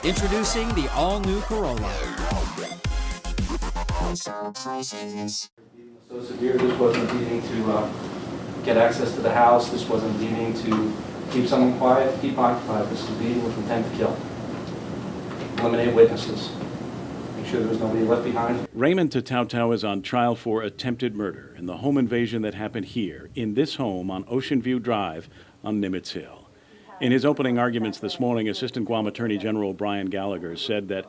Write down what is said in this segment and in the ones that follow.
Introducing the all-new Corolla. So severe, this wasn't needing to get access to the house. This wasn't needing to keep someone quiet, keep occupied. This was beating with intent to kill. Eliminate witnesses. Make sure there was nobody left behind. Raymond Tedtaotao is on trial for attempted murder in the home invasion that happened here, in this home on Ocean View Drive on Nimitz Hill. In his opening arguments this morning, Assistant Guam Attorney General Brian Gallagher said that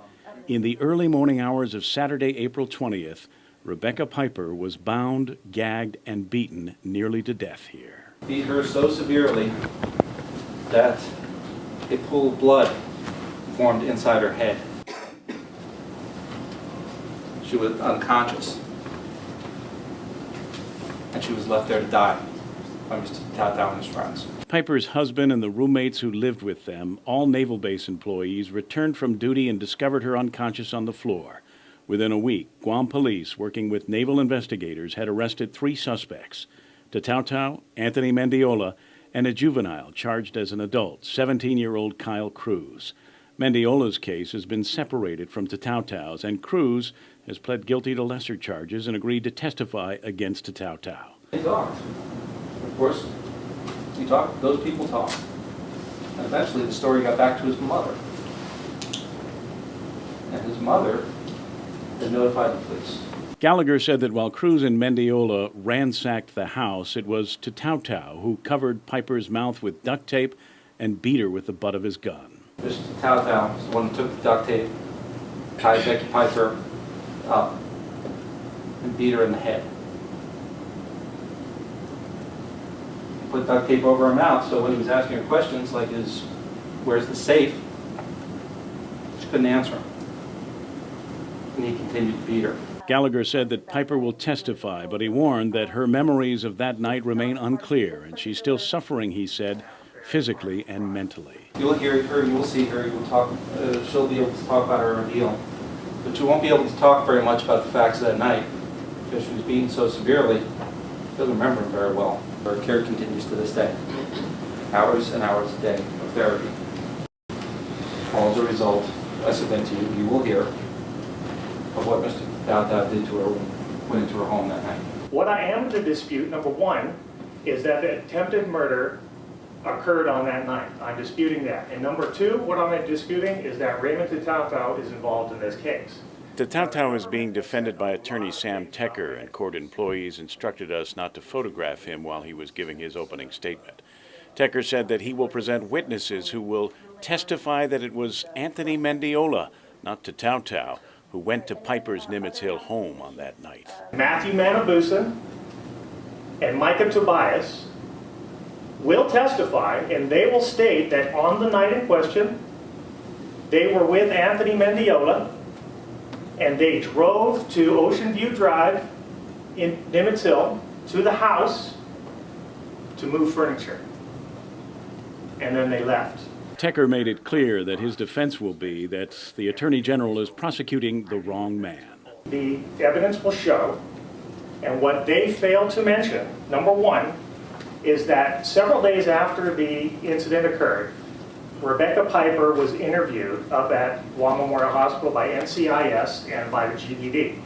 in the early morning hours of Saturday, April 20th, Rebecca Piper was bound, gagged, and beaten nearly to death here. Beat her so severely that a pool of blood formed inside her head. She was unconscious, and she was left there to die by Mr. Tedtaotao and his friends. Piper's husband and the roommates who lived with them, all Naval Base employees, returned from duty and discovered her unconscious on the floor. Within a week, Guam police, working with naval investigators, had arrested 3 suspects: Tedtaotao, Anthony Mendiola, and a juvenile charged as an adult, 17-year-old Kyle Cruz. Mendiola's case has been separated from Tedtaotao's, and Cruz has pled guilty to lesser charges and agreed to testify against Tedtaotao. He talked. Of course, he talked. Those people talked. And eventually the story got back to his mother. And his mother had notified the police. Gallagher said that while Cruz and Mendiola ransacked the house, it was Tedtaotao who covered Piper's mouth with duct tape and beat her with the butt of his gun. Mr. Tedtaotao is the one who took the duct tape, tied Becky Piper up, and beat her in the head. He put duct tape over her mouth, so when he was asking her questions like, where's the safe? She couldn't answer him. And he continued to beat her. Gallagher said that Piper will testify, but he warned that her memories of that night remain unclear, and she's still suffering, he said, physically and mentally. You'll hear her, you will see her, you will talk, she'll be able to talk about her ordeal. But you won't be able to talk very much about the facts of that night, because she was beaten so severely, she doesn't remember them very well. Her care continues to this day. Hours and hours a day of therapy. All as a result, I submit to you, you will hear of what Mr. Tedtaotao did to her when he went into her home that night. What I am to dispute, number one, is that the attempted murder occurred on that night. I'm disputing that. And number two, what I'm disputing is that Raymond Tedtaotao is involved in this case. Tedtaotao is being defended by attorney Sam Tecker, and court employees instructed us not to photograph him while he was giving his opening statement. Tecker said that he will present witnesses who will testify that it was Anthony Mendiola, not Tedtaotao, who went to Piper's Nimitz Hill home on that night. Matthew Manabusa and Micah Tobias will testify, and they will state that on the night in question, they were with Anthony Mendiola, and they drove to Ocean View Drive in Nimitz Hill to the house to move furniture. And then they left. Tecker made it clear that his defense will be that the Attorney General is prosecuting the wrong man. The evidence will show, and what they failed to mention, number one, is that several days after the incident occurred, Rebecca Piper was interviewed up at Guam Memorial Hospital by NCIS and by the GVD.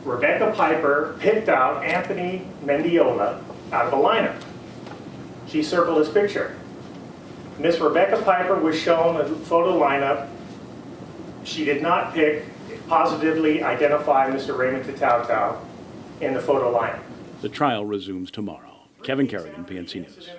Rebecca Piper picked out Anthony Mendiola out of a lineup. She circled his picture. Miss Rebecca Piper was shown a photo lineup. She did not positively identify Mr. Raymond Tedtaotao in the photo lineup. The trial resumes tomorrow. Kevin Kerrigan, PNC News.